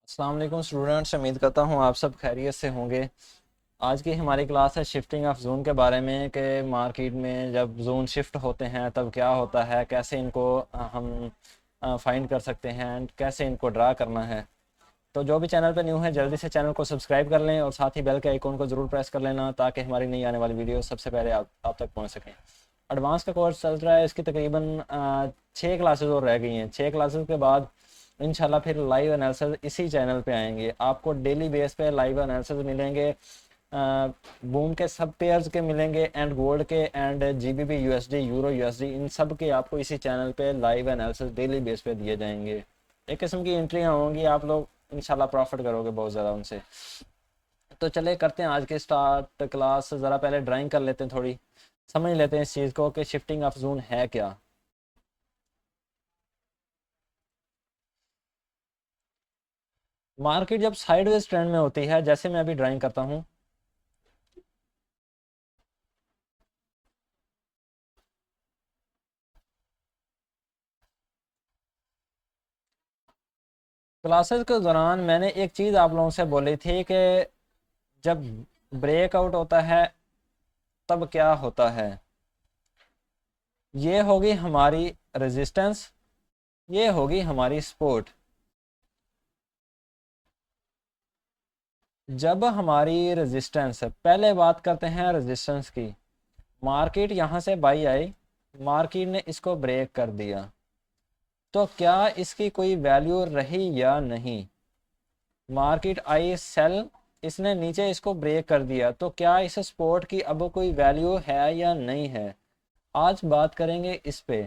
अस्सलाम वालेकुम स्टूडेंट्स, उम्मीद करता हूँ आप सब खैरियत से होंगे। आज की हमारी क्लास है शिफ्टिंग ऑफ जोन के बारे में कि मार्केट में जब जोन शिफ्ट होते हैं तब क्या होता है, कैसे इनको हम फाइंड कर सकते हैं एंड कैसे इनको ड्रा करना है। तो जो भी चैनल पे न्यू है जल्दी से चैनल को सब्सक्राइब कर लें और साथ ही बेल के आइकॉन को ज़रूर प्रेस कर लेना ताकि हमारी नई आने वाली वीडियो सबसे पहले आप तक पहुँच सकें। एडवांस का कोर्स चल रहा है, इसकी तकरीबन 6 क्लासेस और रह गई हैं। 6 क्लासेस के बाद इंशाल्लाह फिर लाइव एनालिसिस इसी चैनल पे आएंगे। आपको डेली बेस पे लाइव एनालिसिस मिलेंगे, बूम के सब पेयर्स के मिलेंगे एंड गोल्ड के and GBP USD euro USD, इन सब के आपको इसी चैनल पे लाइव एनालिसिस डेली बेस पे दिए जाएंगे। एक किस्म की एंट्रियाँ होंगी, आप लोग इंशाल्लाह प्रॉफिट करोगे बहुत ज़्यादा उनसे। तो चले करते हैं आज के स्टार्ट क्लास। ज़रा पहले ड्राइंग कर लेते हैं, थोड़ी समझ लेते हैं इस चीज़ को कि शिफ्टिंग ऑफ जोन है क्या। मार्केट जब साइडवेज ट्रेंड में होती है, जैसे मैं अभी ड्राइंग करता हूँ, क्लासेस के दौरान मैंने एक चीज़ आप लोगों से बोली थी कि जब ब्रेकआउट होता है तब क्या होता है। ये होगी हमारी रेजिस्टेंस, ये होगी हमारी सपोर्ट। जब हमारी रेजिस्टेंस, पहले बात करते हैं रेजिस्टेंस की। मार्केट यहाँ से बाई आई, मार्केट ने इसको ब्रेक कर दिया, तो क्या इसकी कोई वैल्यू रही या नहीं। मार्केट आई सेल, इसने नीचे इसको ब्रेक कर दिया, तो क्या इस सपोर्ट की अब कोई वैल्यू है या नहीं है। आज बात करेंगे इस पे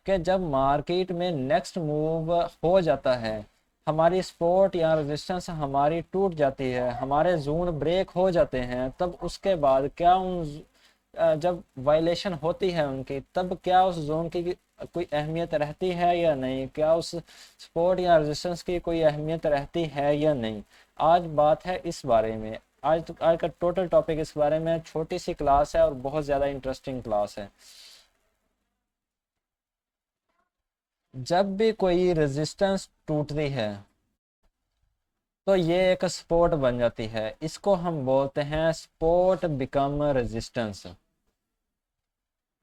कि जब मार्केट में नेक्स्ट मूव हो जाता है, हमारी सपोर्ट या रेजिस्टेंस हमारी टूट जाती है, हमारे जोन ब्रेक हो जाते हैं, तब उसके बाद क्या जब वायलेशन होती है उनकी, तब क्या उस जोन की कोई अहमियत रहती है या नहीं, क्या उस सपोर्ट या रेजिस्टेंस की कोई अहमियत रहती है या नहीं। आज बात है इस बारे में। आज का टोटल टॉपिक इस बारे में। छोटी सी क्लास है और बहुत ज़्यादा इंटरेस्टिंग क्लास है। जब भी कोई रेजिस्टेंस टूटती है तो ये एक सपोर्ट बन जाती है, इसको हम बोलते हैं सपोर्ट बिकम रेजिस्टेंस।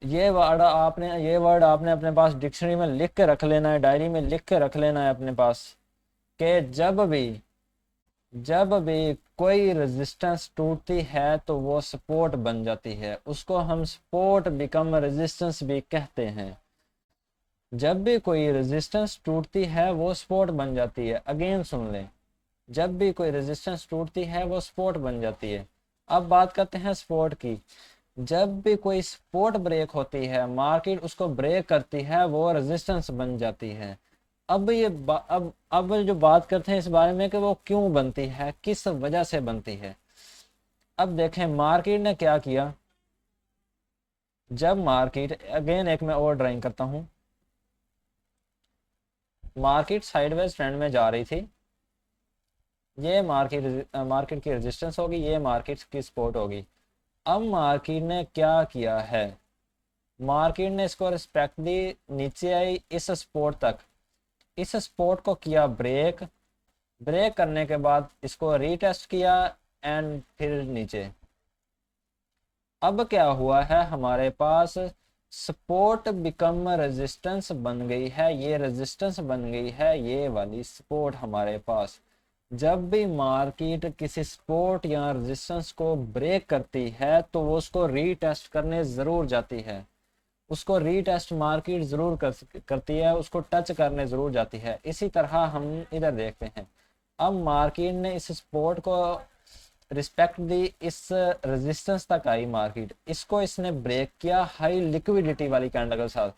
ये वर्ड आपने अपने पास डिक्शनरी में लिख के रख लेना है, डायरी में लिख के रख लेना है अपने पास कि जब भी कोई रेजिस्टेंस टूटती है तो वो सपोर्ट बन जाती है, उसको हम सपोर्ट बिकम रेजिस्टेंस भी कहते हैं। जब भी कोई रेजिस्टेंस टूटती है वो सपोर्ट बन जाती है। अगेन सुन लें, जब भी कोई रेजिस्टेंस टूटती है वो सपोर्ट बन जाती है। अब बात करते हैं सपोर्ट की। जब भी कोई सपोर्ट ब्रेक होती है, मार्केट उसको ब्रेक करती है, वो रेजिस्टेंस बन जाती है। अब जो बात करते हैं इस बारे में कि वो क्यों बनती है, किस वजह से बनती है। अब देखें मार्केट ने क्या किया। जब मार्केट, अगेन एक मैं और ड्राइंग करता हूं, मार्केट साइडवेज ट्रेंड में जा रही थी। ये मार्केट की रेजिस्टेंस होगी, ये मार्केट की सपोर्ट होगी। अब मार्केट ने क्या किया है, मार्केट ने इसको रिस्पेक्ट दी, नीचे आई इस सपोर्ट तक, इस सपोर्ट को किया ब्रेक, ब्रेक करने के बाद इसको रीटेस्ट किया एंड फिर नीचे। अब क्या हुआ है, हमारे पास सपोर्ट बिकम रेजिस्टेंस बन गई है, ये रेजिस्टेंस बन गई है, ये वाली सपोर्ट हमारे पास। जब भी मार्केट किसी सपोर्ट या रेजिस्टेंस को ब्रेक करती है तो वो उसको रीटेस्ट करने ज़रूर जाती है, उसको रीटेस्ट मार्केट ज़रूर करती है, उसको टच करने ज़रूर जाती है। इसी तरह हम इधर देखते हैं, अब मार्केट ने इस सपोर्ट को रिस्पेक्ट दी, इस रेजिस्टेंस तक आई मार्केट, इसको इसने ब्रेक किया हाई लिक्विडिटी वाली कैंडल के साथ।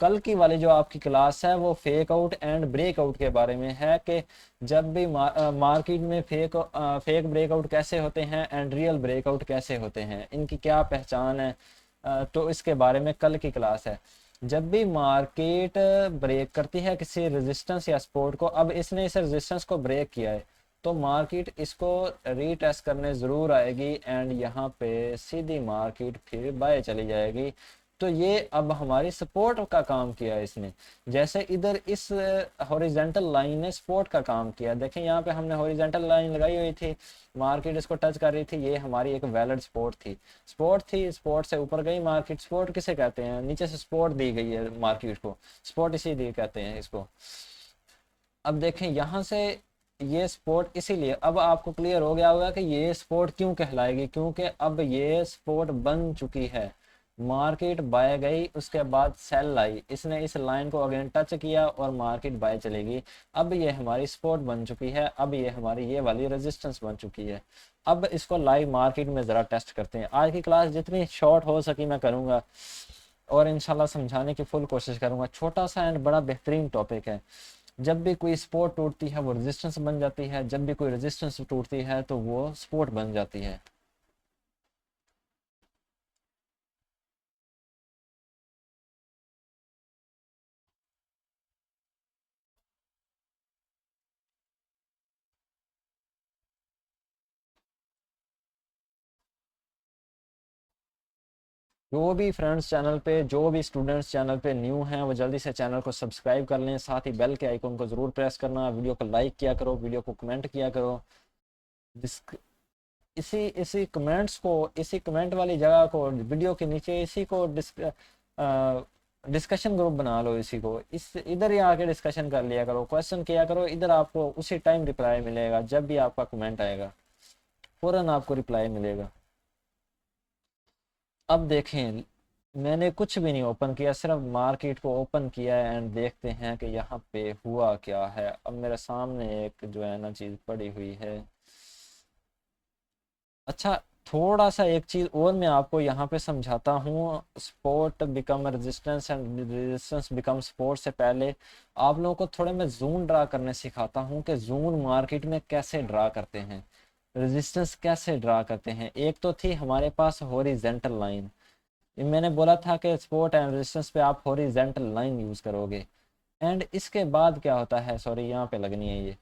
कल की वाली जो आपकी क्लास है वो फेक आउट एंड ब्रेकआउट के बारे में है कि जब भी मार्केट में फेक ब्रेकआउट कैसे होते हैं एंड रियल ब्रेकआउट कैसे होते हैं, इनकी क्या पहचान है। तो इसके बारे में कल की क्लास है। जब भी मार्केट ब्रेक करती है किसी रेजिस्टेंस या सपोर्ट को, अब इसने इस रेजिस्टेंस को ब्रेक किया है तो मार्केट इसको रीटेस्ट करने ज़रूर आएगी एंड यहाँ पे सीधी मार्केट फिर बाय चली जाएगी। तो ये अब हमारी सपोर्ट का काम किया है इसने। जैसे इधर इस हॉरिजेंटल लाइन ने सपोर्ट का काम किया, देखें यहाँ पे हमने हॉरिजेंटल लाइन लगाई हुई थी, मार्केट इसको टच कर रही थी, ये हमारी एक वैलिड सपोर्ट थी। सपोर्ट से ऊपर गई मार्केट। सपोर्ट किसे कहते हैं, नीचे से सपोर्ट दी गई है मार्केट को, सपोर्ट इसीलिए कहते हैं इसको। अब देखें यहाँ से ये सपोर्ट, इसीलिए अब आपको क्लियर हो गया होगा कि ये सपोर्ट क्यों कहलाएगी, क्योंकि अब ये सपोर्ट बन चुकी है। मार्केट बाय गई, उसके बाद सेल आई, इसने इस लाइन को अगेन टच किया और मार्केट बाय चलेगी। अब ये हमारी सपोर्ट बन चुकी है, अब ये हमारी ये वाली रेजिस्टेंस बन चुकी है। अब इसको लाइव मार्केट में ज़रा टेस्ट करते हैं। आज की क्लास जितनी शॉर्ट हो सकी मैं करूँगा और इंशाल्लाह समझाने की फुल कोशिश करूँगा। छोटा सा एंड बड़ा बेहतरीन टॉपिक है। जब भी कोई सपोर्ट टूटती है वो रेजिस्टेंस बन जाती है, जब भी कोई रेजिस्टेंस टूटती है तो वो सपोर्ट बन जाती है। जो भी फ्रेंड्स चैनल पे, जो भी स्टूडेंट्स चैनल पे न्यू हैं वो जल्दी से चैनल को सब्सक्राइब कर लें, साथ ही बेल के आइकन को ज़रूर प्रेस करना, वीडियो को लाइक किया करो, वीडियो को कमेंट किया करो। इसी इसी कमेंट्स को, इसी कमेंट वाली जगह को वीडियो के नीचे इसी को डिस्कशन ग्रुप बना लो, इसी को इस इधर ही आके डिस्कशन कर लिया करो, क्वेश्चन किया करो, इधर आपको उसी टाइम रिप्लाई मिलेगा। जब भी आपका कमेंट आएगा फौरन आपको रिप्लाई मिलेगा। अब देखें मैंने कुछ भी नहीं ओपन किया, सिर्फ मार्केट को ओपन किया है एंड देखते हैं कि यहाँ पे हुआ क्या है। अब मेरे सामने एक जो है ना चीज़ पड़ी हुई है। अच्छा, थोड़ा सा एक चीज़ और मैं आपको यहाँ पे समझाता हूँ। Support become resistance and resistance become support से पहले आप लोगों को थोड़े मैं जोन ड्रा करने सिखाता हूँ कि जोन मार्केट में कैसे ड्रा करते हैं, रेजिस्टेंस कैसे ड्रा करते हैं। एक तो थी हमारे पास हॉरिजेंटल लाइन, मैंने बोला था कि सपोर्ट एंड रेजिस्टेंस पे आप हॉरिजेंटल लाइन यूज़ करोगे। एंड इसके बाद क्या होता है, सॉरी यहाँ पे लगनी है ये,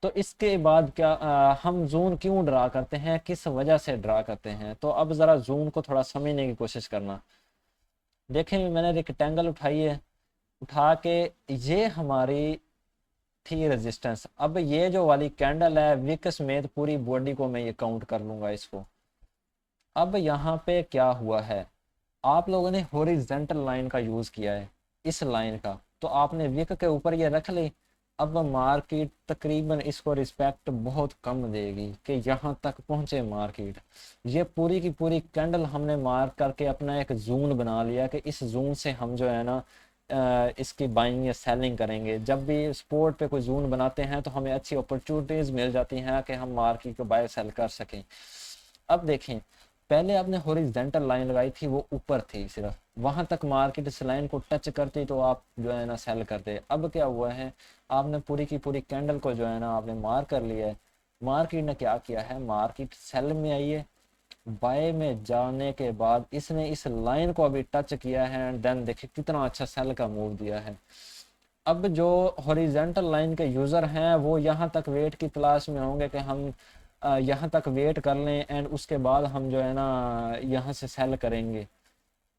तो इसके बाद क्या हम जोन क्यों ड्रा करते हैं, किस वजह से ड्रा करते हैं। तो अब ज़रा जोन को थोड़ा समझने की कोशिश करना। देखें मैंने रेक्टेंगल उठाई है, उठा के ये हमारी थी रेजिस्टेंस। अब ये जो वाली कैंडल है विक समेत पूरी बॉडी को मैं ये काउंट कर लूँगा इसको। अब यहाँ पे क्या हुआ है, आप लोगों ने हॉरिजेंटल लाइन का यूज़ किया है, इस लाइन का, तो आपने विक के ऊपर ये रख ली। अब मार्केट तकरीबन इसको रिस्पेक्ट बहुत कम देगी कि यहाँ तक पहुँचे मार्केट। ये पूरी की पूरी कैंडल हमने मार्क करके अपना एक जोन बना लिया कि इस जोन से हम जो है ना इसकी बाइंग या सेलिंग करेंगे। जब भी स्पोर्ट पे कोई जोन बनाते हैं तो हमें अच्छी अपॉर्चुनिटीज़ मिल जाती हैं कि हम मार्केट को बाय सेल कर सकें। अब देखें पहले आपने हॉरिजेंटल लाइन लगाई थी, वो ऊपर थी, सिर्फ वहां तक मार्केट इस लाइन को टच करती तो आप जो है ना सेल करते। अब क्या हुआ है, आपने पूरी की पूरी कैंडल को जो है ना आपने मार्क कर लिया है। मार्केट ने क्या किया है, मार्केट सेल में आई है, बाय में जाने के बाद इसने इस लाइन को अभी टच किया है एंड देन देखिए कितना अच्छा सेल का मूव दिया है। अब जो हॉरिजेंटल लाइन के यूज़र हैं वो यहाँ तक वेट की तलाश में होंगे कि हम यहाँ तक वेट कर लें एंड उसके बाद हम जो है ना यहाँ से सेल करेंगे।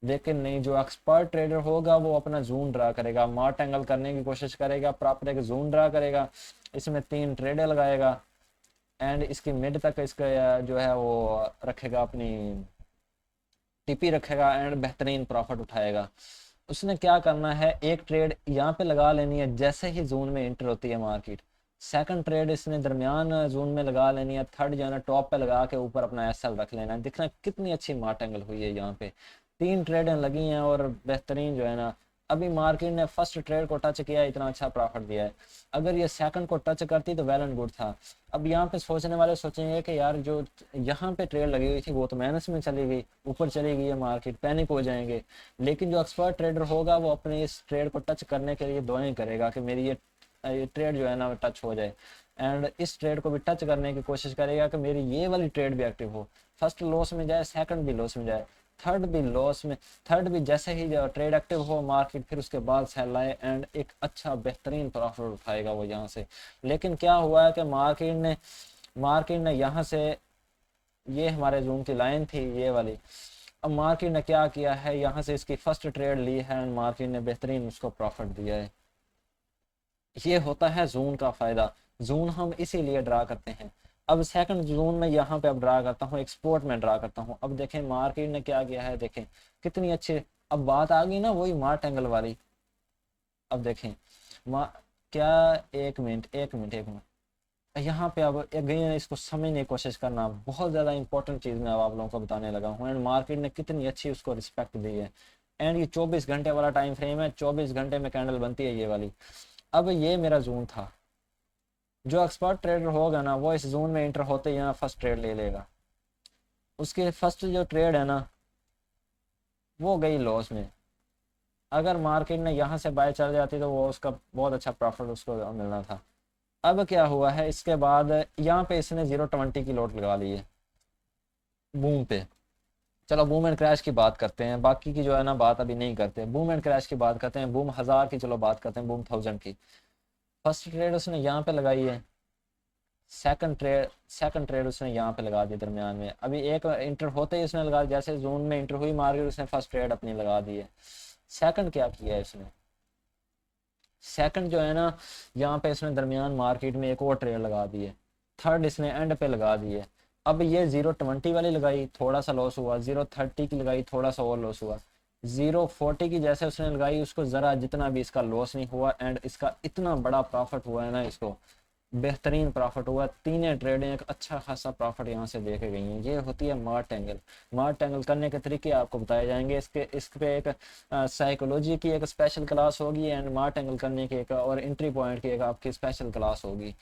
लेकिन नहीं, जो एक्सपर्ट ट्रेडर होगा वो अपना जोन ड्रा करेगा, मार्ट एंगल करने की कोशिश करेगा, प्रॉपर एक जोन ड्रा करेगा, इसमें 3 ट्रेडर लगाएगा एंड इसकी मिड तक इसका जो है वो रखेगा, अपनी टीपी रखेगा एंड बेहतरीन प्रॉफिट उठाएगा। उसने क्या करना है, एक ट्रेड यहाँ पे लगा लेनी है जैसे ही जोन में एंटर होती है मार्केट। सेकंड ट्रेड इसने दरमियान जोन में लगा लेनी है, थर्ड जो है ना टॉप पे लगा के ऊपर अपना एसएल रख लेना है। दिखना कितनी अच्छी मार्ट एंगल हुई है, यहाँ पे 3 ट्रेडें लगी हैं और बेहतरीन जो है ना अभी मार्केट ने फर्स्ट ट्रेड को टच किया है, इतना अच्छा प्रॉफिट दिया है। अगर ये सेकंड को टच करती तो वेल एंड गुड था। अब यहाँ पे सोचने वाले सोचेंगे कि यार जो यहाँ पे ट्रेड लगी हुई थी वो तो माइनस में चली गई, ऊपर चली गई है मार्केट, पैनिक हो जाएंगे। लेकिन जो एक्सपर्ट ट्रेडर होगा वो अपने इस ट्रेड को टच करने के लिए दुआएं करेगा कि मेरी ये ट्रेड जो है ना टच हो जाए एंड इस ट्रेड को भी टच करने की कोशिश करेगा कि मेरी ये वाली ट्रेड भी एक्टिव हो। फर्स्ट लॉस में जाए, सेकंड भी लॉस में जाए, थर्ड भी लॉस में, थर्ड भी जैसे ही ट्रेड एक्टिव हो मार्केट फिर उसके बाद सेल आए एंड एक अच्छा बेहतरीन प्रॉफिट उठाएगा वो यहाँ से। लेकिन क्या हुआ है कि मार्केट ने यहाँ से, ये हमारे जून की लाइन थी ये वाली, अब मार्केट ने क्या किया है, यहाँ से इसकी फर्स्ट ट्रेड ली है एंड मार्केट ने बेहतरीन उसको प्रॉफिट दिया है। ये होता है जून का फायदा। जून हम इसीलिए ड्रा करते हैं। अब सेकंड जून में यहाँ पे अब ड्रा करता हूँ, एक्सपोर्ट में ड्रा करता हूँ। अब देखें मार्केट ने क्या किया है, देखें कितनी अच्छी। अब बात आ गई ना वही मार्ट एंगल वाली। अब देखें मा क्या, एक मिनट यहाँ पे अब अगेन इसको समझने की कोशिश करना, बहुत ज़्यादा इंपॉर्टेंट चीज़ मैं अब आप लोगों को बताने लगा हूँ। एंड मार्केट ने कितनी अच्छी उसको रिस्पेक्ट दी है। एंड ये 24 घंटे वाला टाइम फ्रेम है, 24 घंटे में कैंडल बनती है ये वाली। अब ये मेरा जोन था। जो एक्सपर्ट ट्रेडर होगा ना वो इस जोन में एंटर होते ही यहाँ फर्स्ट ट्रेड ले लेगा। उसके फर्स्ट जो ट्रेड है ना वो गई लॉस में। अगर मार्केट ने यहाँ से बाय चल जाती तो वो उसका बहुत अच्छा प्रॉफिट उसको मिलना था। अब क्या हुआ है, इसके बाद यहाँ पे इसने 0.20 की लोड लगा ली है बूम पे। चलो बूम एंड क्रैश की बात करते हैं, बाकी की जो है ना बात अभी नहीं करते। बूम एंड क्रैश की बात करते हैं, बूम 1000 की चलो बात करते हैं, बूम 1000 की। फर्स्ट ट्रेड उसने यहाँ पे लगाई है, सेकंड ट्रेड उसने यहाँ पे लगा दी दरमियान में। अभी एक इंटर होते ही उसने लगा, जैसे जोन में इंटर हुई मार्केट उसने फर्स्ट ट्रेड अपनी लगा दी है। सेकंड क्या किया है इसने, सेकंड जो है ना यहाँ पे इसने दरमियान मार्केट में एक और ट्रेड लगा दी है। थर्ड इसने एंड पे लगा दी है। अब ये 0.20 वाली लगाई, थोड़ा सा लॉस हुआ। 0.30 की लगाई, थोड़ा सा और लॉस हुआ। 0.40 की जैसे उसने लगाई उसको ज़रा जितना भी इसका लॉस नहीं हुआ। एंड इसका इतना बड़ा प्रॉफिट हुआ है ना, इसको बेहतरीन प्रॉफिट हुआ। तीनों ट्रेडें एक अच्छा खासा प्रॉफिट यहाँ से देके गई हैं। ये होती है मार्ट एंगल। मार्ट एंगल करने के तरीके आपको बताए जाएंगे। इस पे एक साइकोलॉजी की एक स्पेशल क्लास होगी एंड मार्ट एंगल करने की एक और एंट्री पॉइंट की एक आपकी स्पेशल क्लास होगी।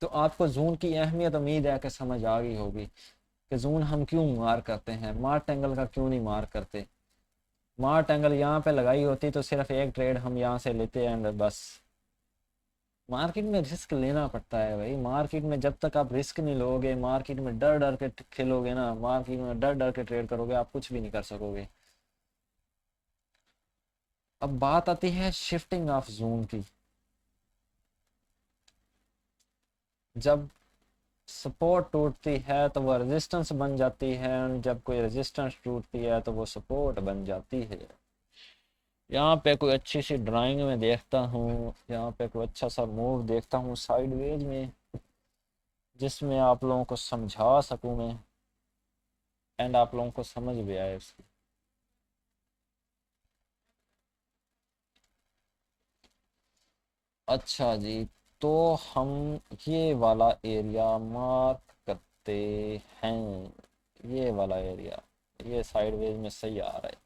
तो आपको जून की अहमियत उम्मीद है कि समझ आ गई होगी कि जून हम क्यों मार करते हैं, मार्ट एंगल का क्यों नहीं मार करते। मार्ट एंगल यहाँ पे लगाई होती तो सिर्फ एक ट्रेड हम यहाँ से लेते हैं एंड बस। मार्केट में रिस्क लेना पड़ता है भाई। मार्केट में जब तक आप रिस्क नहीं लोगे, मार्केट में डर डर के खेलोगे ना, मार्केट में डर डर के ट्रेड करोगे, आप कुछ भी नहीं कर सकोगे। अब बात आती है शिफ्टिंग ऑफ जोन की। जब सपोर्ट टूटती है तो वो रेजिस्टेंस बन जाती है और जब कोई रेजिस्टेंस टूटती है तो वो सपोर्ट बन जाती है। यहाँ पे कोई अच्छी सी ड्राइंग में देखता हूँ, यहाँ पे कोई अच्छा सा मूव देखता हूँ साइडवेज में, जिसमें आप लोगों को समझा सकूँ मैं एंड आप लोगों को समझ भी आए उसकी। अच्छा जी, तो हम ये वाला एरिया मार्क करते हैं। ये वाला एरिया, ये साइडवेज में सही आ रहा है,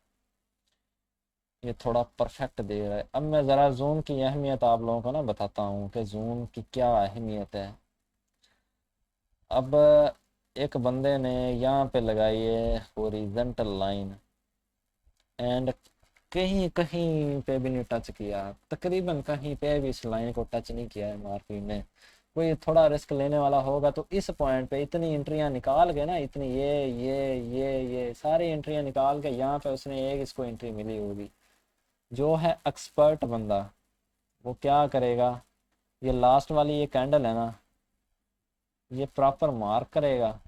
ये थोड़ा परफेक्ट दे रहा है। अब मैं ज़रा जूम की अहमियत आप लोगों को ना बताता हूँ कि जूम की क्या अहमियत है। अब एक बंदे ने यहाँ पे लगाई है हॉरिजॉन्टल लाइन एंड कहीं कहीं पे भी नहीं टच किया, तकरीबन कहीं पे भी इस लाइन को टच नहीं किया है मार्केट ने। कोई थोड़ा रिस्क लेने वाला होगा तो इस पॉइंट पे इतनी एंट्रियां निकाल के ना, इतनी ये सारी एंट्रियां निकाल के यहाँ पे उसने एक इसको एंट्री मिली होगी। जो है एक्सपर्ट बंदा वो क्या करेगा, ये लास्ट वाली ये कैंडल है ना, ये प्रॉपर मार्क करेगा।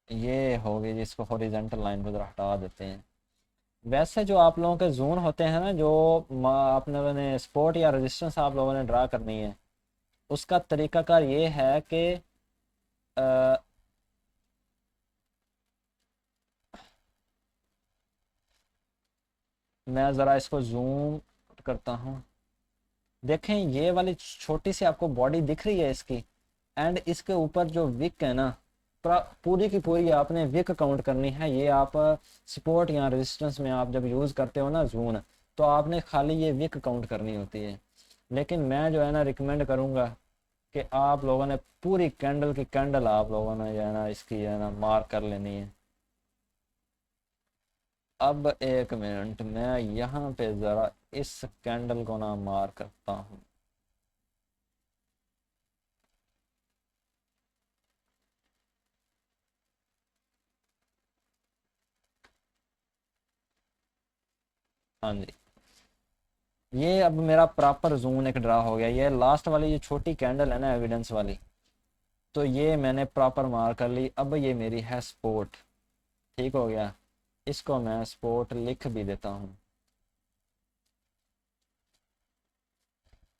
ये होगी जिसको हॉरिजॉन्टल लाइन को जरा हटा देते हैं। वैसे जो आप लोगों के जोन होते हैं ना, जो अपने लोगों ने स्पोर्ट या रेजिस्टेंस आप लोगों ने ड्रा करनी है, उसका तरीकाकार ये है कि अ, मैं ज़रा इसको जूम करता हूँ। देखें ये वाली छोटी सी आपको बॉडी दिख रही है इसकी, एंड इसके ऊपर जो विक है ना, पूरी की पूरी आपने विक काउंट करनी है। ये आप सपोर्ट या रेजिस्टेंस में आप जब यूज़ करते हो ना जून, तो आपने खाली ये विक काउंट करनी होती है। लेकिन मैं जो है ना रिकमेंड करूँगा कि आप लोगों ने पूरी कैंडल की कैंडल आप लोगों ने जो है ना इसकी जो है ना मार्क कर लेनी है। अब एक मिनट, मैं यहाँ पे ज़रा इस कैंडल को ना मार्क करता हूँ। हाँ जी, ये अब मेरा प्रॉपर जोन एक ड्रा हो गया। ये लास्ट वाली जो छोटी कैंडल है ना एविडेंस वाली, तो ये मैंने प्रॉपर मार्क कर ली। अब ये मेरी है स्पोर्ट, ठीक हो गया। इसको मैं स्पोर्ट लिख भी देता हूँ,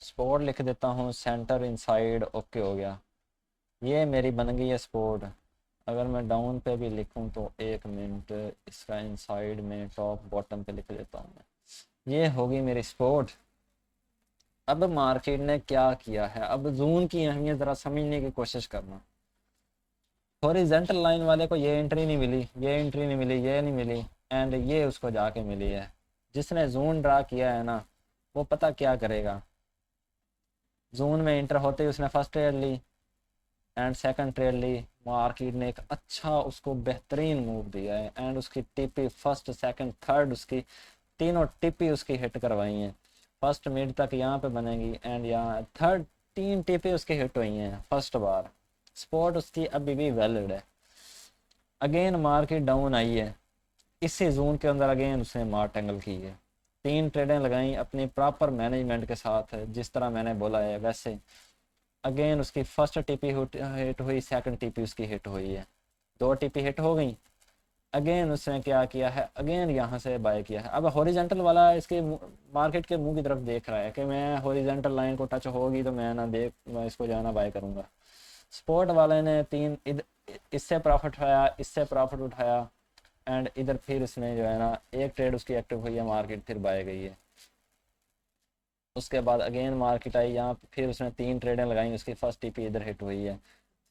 स्पोर्ट लिख देता हूँ, सेंटर इनसाइड, ओके हो गया। ये मेरी बन गई है स्पोर्ट। अगर मैं डाउन पे भी लिखूं तो एक मिनट, इसका इनसाइड में टॉप बॉटम पे लिख देता हूँ मैं। ये होगी मेरी स्पोर्ट। अब मार्केट ने क्या किया है, अब जून की अहमियत ज़रा समझने की कोशिश करना। हॉरिजेंटल लाइन वाले को ये एंट्री नहीं मिली, ये एंट्री नहीं मिली, ये नहीं मिली, एंड ये उसको जाके मिली है। जिसने जोन ड्रा किया है ना, वो पता क्या करेगा। जोन में इंटर होते ही उसने फर्स्ट ट्रेड ली एंड सेकंड ट्रेड ली। मार्केट ने एक अच्छा उसको बेहतरीन मूव दिया है एंड उसकी टीपी फर्स्ट सेकंड थर्ड, उसकी तीनों टिपी उसकी हिट करवाई हैं। फर्स्ट मिड तक यहाँ पे बनेगी एंड यहाँ थर्ड, तीन टिपी उसकी हिट हुई हैं फर्स्ट बार। स्पॉट उसकी अभी भी वैलिड है। अगेन मार्केट डाउन आई है, इसी जोन के अंदर अगेन उसने मार्ट एंगल की है। तीन ट्रेडें लगाई अपनी प्रॉपर मैनेजमेंट के साथ, जिस तरह मैंने बोला है वैसे। अगेन उसकी फर्स्ट टीपी हिट हुई, सेकंड टीपी उसकी हिट हुई है, दो टीपी हिट हो गई। अगेन उसने क्या किया है, अगेन यहाँ से बाय किया है। अब हॉरिजेंटल वाला इसके मार्केट के मुंह की तरफ देख रहा है कि मैं हॉरिजेंटल लाइन को टच होगी तो मैं ना देख, मैं इसको जाना बाय करूंगा। स्पोर्ट वाले ने तीन इससे प्रॉफिट उठाया, इससे प्रॉफिट उठाया एंड इधर फिर उसने जो है ना एक ट्रेड उसकी एक्टिव हुई है, मार्केट फिर बाय गई है। उसके बाद अगेन मार्केट आई यहाँ पे, फिर उसने तीन ट्रेडें लगाई, उसकी फर्स्ट टीपी इधर हिट हुई है,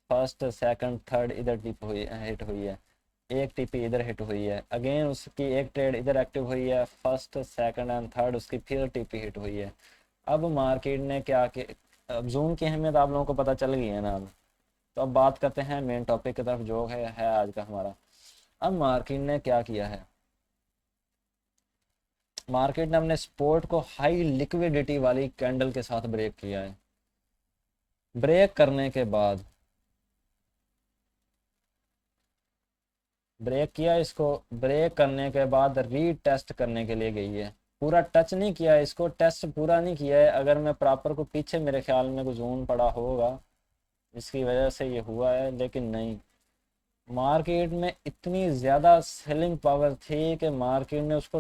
फर्स्ट सेकंड थर्ड इधर टिप हुई हिट हुई है, एक टीपी इधर हिट हुई है। अगेन उसकी एक ट्रेड इधर एक्टिव हुई है, फर्स्ट सेकंड एंड थर्ड उसकी फिर टीपी हिट हुई है। अब मार्केट ने क्या कि, अब जून की अहमियत आप लोगों को पता चल गई है ना अब। तो अब बात करते हैं मेन टॉपिक की तरफ जो है आज का हमारा। अब मार्केट ने क्या किया है, मार्केट ने अपने सपोर्ट को हाई लिक्विडिटी वाली कैंडल के साथ ब्रेक किया है। ब्रेक करने के बाद, ब्रेक किया इसको, ब्रेक करने के बाद रीटेस्ट करने के लिए गई है। पूरा टच नहीं किया इसको, टेस्ट पूरा नहीं किया है। अगर मैं प्रॉपर को पीछे मेरे ख्याल में कुछ जोन पड़ा होगा इसकी वजह से ये हुआ है, लेकिन नहीं। मार्केट में इतनी ज़्यादा सेलिंग पावर थी कि मार्केट ने उसको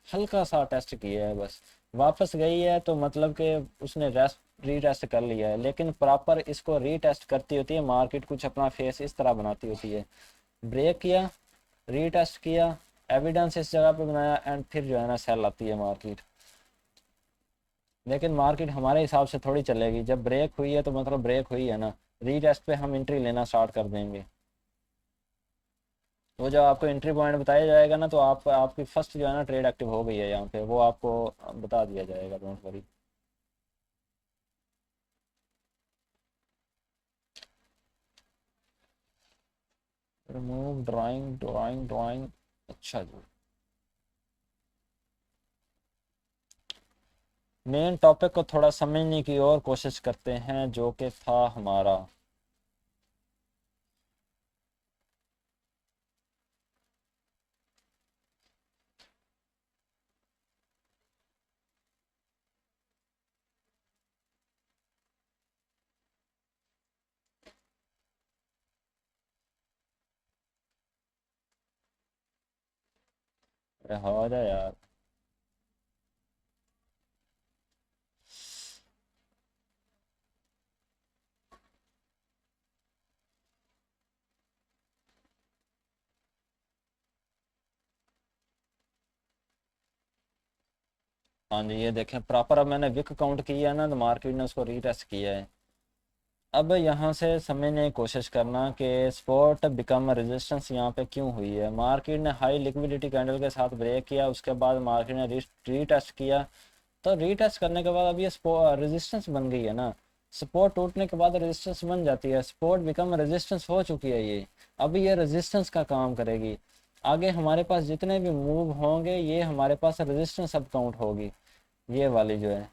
हल्का सा टेस्ट किया है बस, वापस गई है तो मतलब कि उसने रेस्ट रीटेस्ट कर लिया है। लेकिन प्रॉपर इसको रीटेस्ट करती होती है मार्केट, कुछ अपना फेस इस तरह बनाती होती है। ब्रेक किया, रीटेस्ट किया, एविडेंस इस जगह पे बनाया एंड फिर जो है ना सेल आती है मार्केट। लेकिन मार्केट हमारे हिसाब से थोड़ी चलेगी, जब ब्रेक हुई है तो मतलब ब्रेक हुई है ना, रीटेस्ट पे हम एंट्री लेना स्टार्ट कर देंगे। वो जब आपको एंट्री पॉइंट बताया जाएगा ना, तो आप आपकी फर्स्ट जो है ना ट्रेड एक्टिव हो गई है यहाँ पे, वो आपको बता दिया जाएगा, don't worry. Remove drawing drawing drawing, अच्छा जी। मेन टॉपिक को थोड़ा समझने की और कोशिश करते हैं, जो कि था हमारा हो जाए यार। हाँ जी, ये देखें प्रॉपर, अब मैंने विक काउंट किया है ना, तो मार्केट ने उसको रीटेस्ट किया है। अब यहाँ से समझने की कोशिश करना कि स्पॉट बिकम रेजिस्टेंस यहाँ पे क्यों हुई है। मार्केट ने हाई लिक्विडिटी कैंडल के साथ ब्रेक किया, उसके बाद मार्केट ने रीटेस्ट किया। तो रीटेस्ट करने के बाद अब ये रेजिस्टेंस बन गई है ना। सपोर्ट टूटने के बाद रेजिस्टेंस बन जाती है, सपोर्ट बिकम रेजिस्टेंस हो चुकी है ये। अब ये रेजिस्टेंस का काम करेगी। आगे हमारे पास जितने भी मूव होंगे ये हमारे पास रेजिस्टेंस अब काउंट होगी। ये वाली जो है,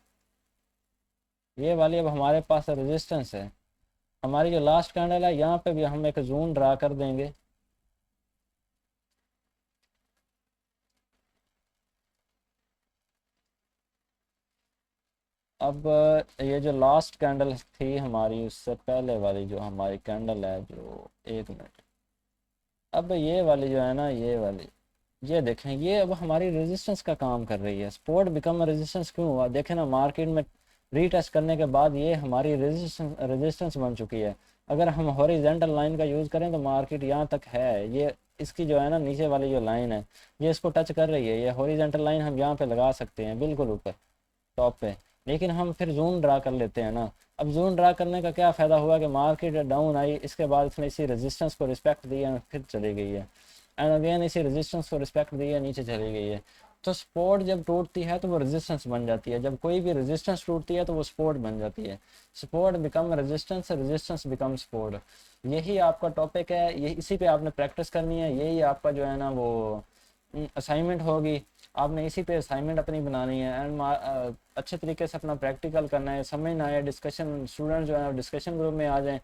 ये वाली अब हमारे पास रेजिस्टेंस है। हमारी जो लास्ट कैंडल है यहाँ पे भी हम एक जोन ड्रा कर देंगे। अब ये जो लास्ट कैंडल थी हमारी, उससे पहले वाली जो हमारी कैंडल है, जो 1 मिनट, अब ये वाली जो है ना, ये वाली, ये देखें, ये अब हमारी रेजिस्टेंस का काम कर रही है। सपोर्ट बिकम रेजिस्टेंस क्यों हुआ, देखें ना, मार्केट में रीटेस्ट करने के बाद ये हमारी रेजिस्टेंस बन चुकी है। अगर हम हॉरिजेंटल लाइन का यूज़ करें तो मार्केट यहाँ तक है, ये इसकी जो है ना नीचे वाली जो लाइन है, ये इसको टच कर रही है। ये हॉरिजेंटल लाइन हम यहाँ पे लगा सकते हैं बिल्कुल ऊपर टॉप पे, लेकिन हम फिर जोन ड्रा कर लेते हैं ना। अब जोन ड्रा करने का क्या फ़ायदा हुआ कि मार्केट डाउन आई, इसके बाद इसने इसी रेजिस्टेंस को रिस्पेक्ट दिया, फिर चली गई है, एंड अगेन इसी रेजिस्टेंस को रिस्पेक्ट दिया, नीचे चली गई है। तो सपोर्ट जब टूटती है तो वो रेजिस्टेंस बन जाती है, जब कोई भी रेजिस्टेंस टूटती है तो वो सपोर्ट बन जाती है। Support become resistance, resistance become support. यही आपका टॉपिक है, ये इसी पे आपने प्रैक्टिस करनी है, यही आपका जो है ना वो असाइनमेंट होगी। आपने इसी पे असाइनमेंट अपनी बनानी है, एंड अच्छे तरीके से अपना प्रैक्टिकल करना है, समझना है। डिस्कशन, स्टूडेंट जो है डिस्कशन ग्रुप में आ जाएं,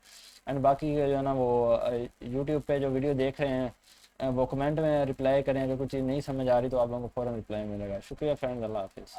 एंड बाकी जो है ना वो यूट्यूब पे जो वीडियो देख रहे हैं वो कमेंट में रिप्लाई करें। अगर कुछ चीज़ नहीं समझ आ रही तो आप लोगों को फ़ौरन रिप्लाई मिलेगा। शुक्रिया फ्रेंड्स, अल्लाह हाफिज़।